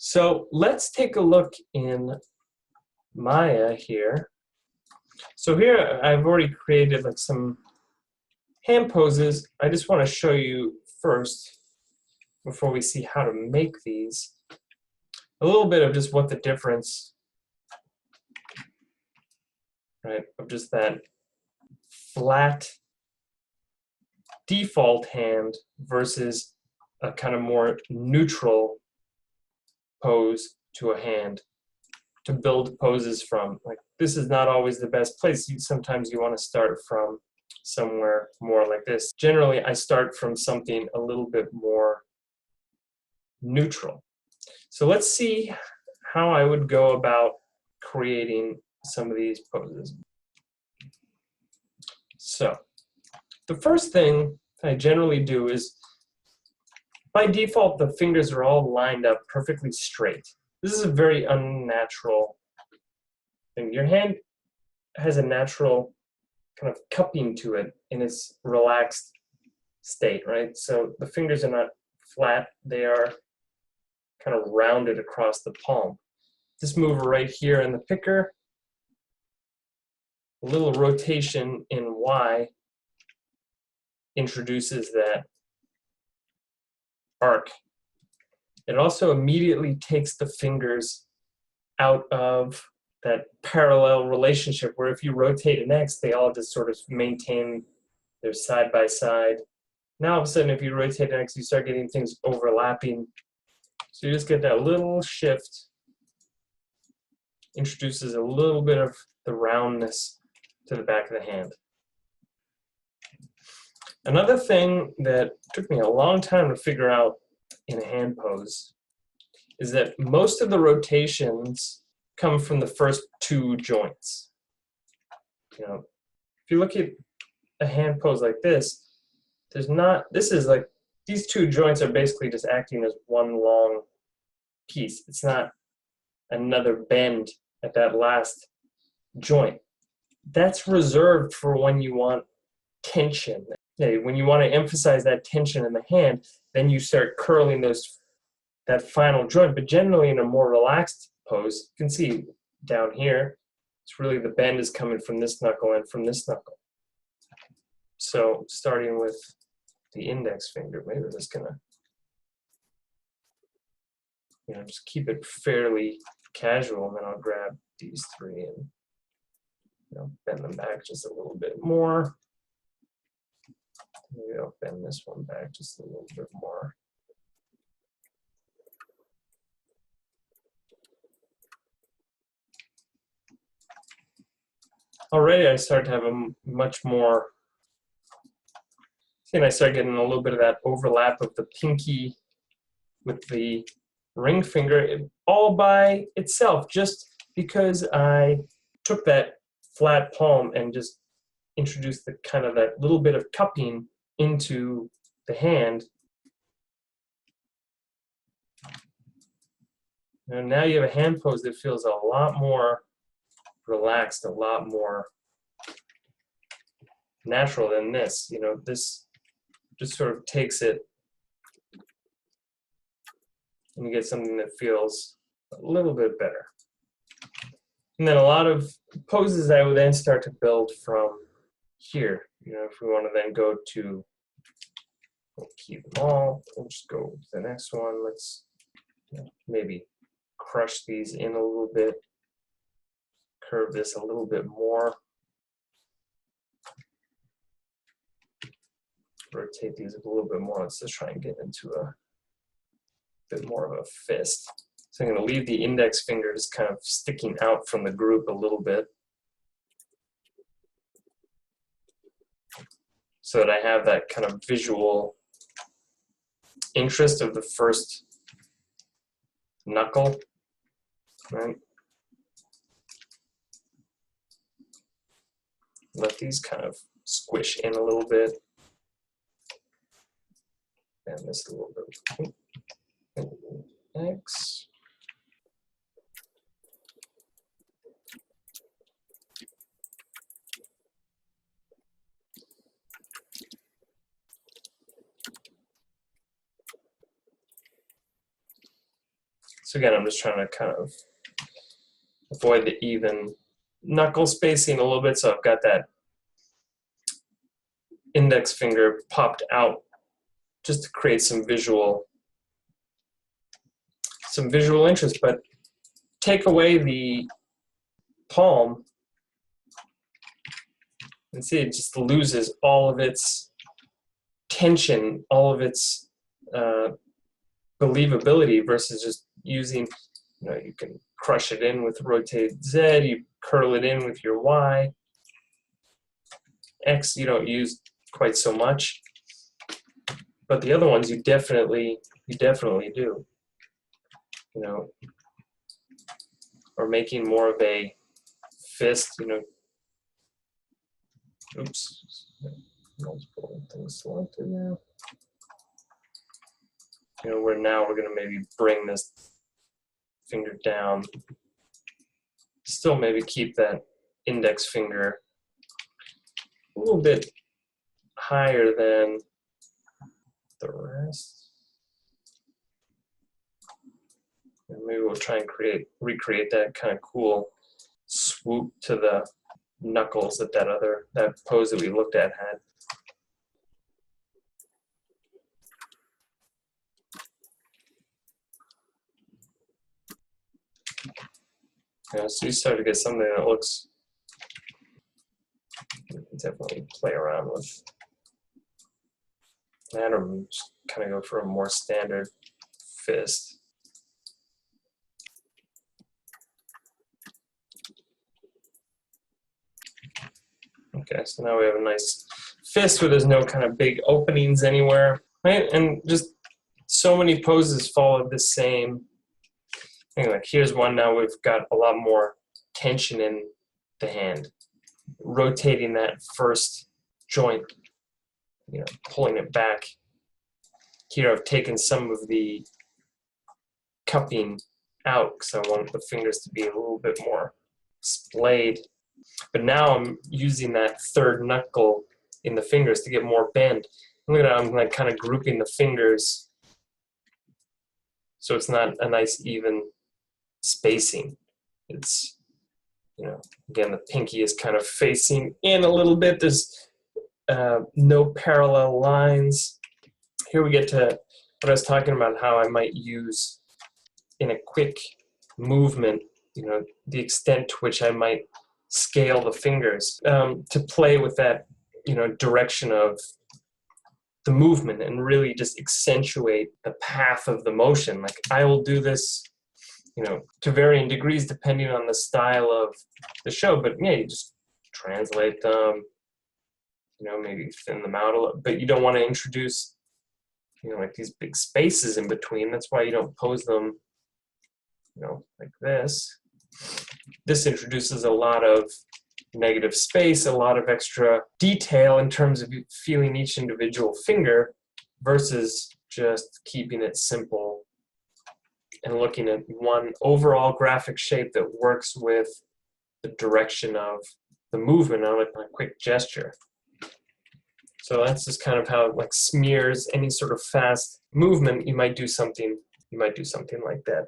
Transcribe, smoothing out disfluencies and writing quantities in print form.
So let's take a look in Maya here. So here I've already created like some hand poses. I just want to show you first, before we see how to make these, a little bit of just what the difference, right, of just that flat default hand versus a kind of more neutral pose to a hand to build poses from. Like, this is not always the best place. Sometimes you want to start from somewhere more like this. Generally, I start from something a little bit more neutral. So let's see how I would go about creating some of these poses. So the first thing I generally do is, by default, the fingers are all lined up perfectly straight. This is a very unnatural thing. Your hand has a natural kind of cupping to it in its relaxed state, right? So the fingers are not flat, they are kind of rounded across the palm. This mover right here in the picker, a little rotation in Y introduces that arc. It also immediately takes the fingers out of that parallel relationship where if you rotate an X, they all just sort of maintain their side by side. Now all of a sudden, if you rotate an X, you start getting things overlapping. So you just get that little shift, introduces a little bit of the roundness to the back of the hand. Another thing that took me a long time to figure out in a hand pose is that most of the rotations come from the first two joints. You know, if you look at a hand pose like this, there's not, this is like, these two joints are basically just acting as one long piece. It's not another bend at that last joint. That's reserved for when you want tension. When you want to emphasize that tension in the hand, then you start curling that final joint. But generally in a more relaxed pose, you can see down here, it's really the bend is coming from this knuckle and from this knuckle. So starting with the index finger, maybe we're just gonna, just keep it fairly casual, and then I'll grab these three and bend them back just a little bit more. Maybe I'll bend this one back just a little bit more. Already I start to have a much more, and I start getting a little bit of that overlap of the pinky with the ring finger, all by itself, just because I took that flat palm and just introduced the kind of that little bit of cupping into the hand. And now you have a hand pose that feels a lot more relaxed, a lot more natural than this. This just sort of takes it and you get something that feels a little bit better. And then a lot of poses I would then start to build from here. If we want to then go to, we'll keep them all, we'll just go to the next one. Let's maybe crush these in a little bit, curve this a little bit more, rotate these a little bit more. Let's just try and get into a bit more of a fist. So I'm going to leave the index finger just kind of sticking out from the group a little bit, so that I have that kind of visual interest of the first knuckle, right? Let these kind of squish in a little bit. Bend this a little bit. X. So again, I'm just trying to kind of avoid the even knuckle spacing a little bit, so I've got that index finger popped out just to create some visual interest, but take away the palm and see it just loses all of its tension, all of its believability versus just using, you can crush it in with rotate Z, you curl it in with your Y. X you don't use quite so much, but the other ones you definitely do. Or making more of a fist, oops, multiple things selected now. Where now we're going to maybe bring this finger down. Still maybe keep that index finger a little bit higher than the rest. And maybe we'll try and recreate that kind of cool swoop to the knuckles that pose that we looked at had. So you start to get something that looks, you can definitely play around with that, or just kind of go for a more standard fist. Okay, so now we have a nice fist where there's no kind of big openings anywhere, right? And just so many poses follow the same thing. Like here's one now we've got a lot more tension in the hand. Rotating that first joint, pulling it back. Here I've taken some of the cupping out because I want the fingers to be a little bit more splayed. But now I'm using that third knuckle in the fingers to get more bend. Look at that, I'm like kind of grouping the fingers so it's not a nice even spacing. It's, again, the pinky is kind of facing in a little bit. There's no parallel lines. Here we get to what I was talking about, how I might use in a quick movement, the extent to which I might scale the fingers to play with that, direction of the movement and really just accentuate the path of the motion. Like I will do this, to varying degrees depending on the style of the show, but yeah, you just translate them, maybe thin them out a little, but you don't want to introduce, like these big spaces in between. That's why you don't pose them, like this. This introduces a lot of negative space, a lot of extra detail in terms of feeling each individual finger versus just keeping it simple and looking at one overall graphic shape that works with the direction of the movement on a quick gesture. So that's just kind of how it smears any sort of fast movement. You might do something like that.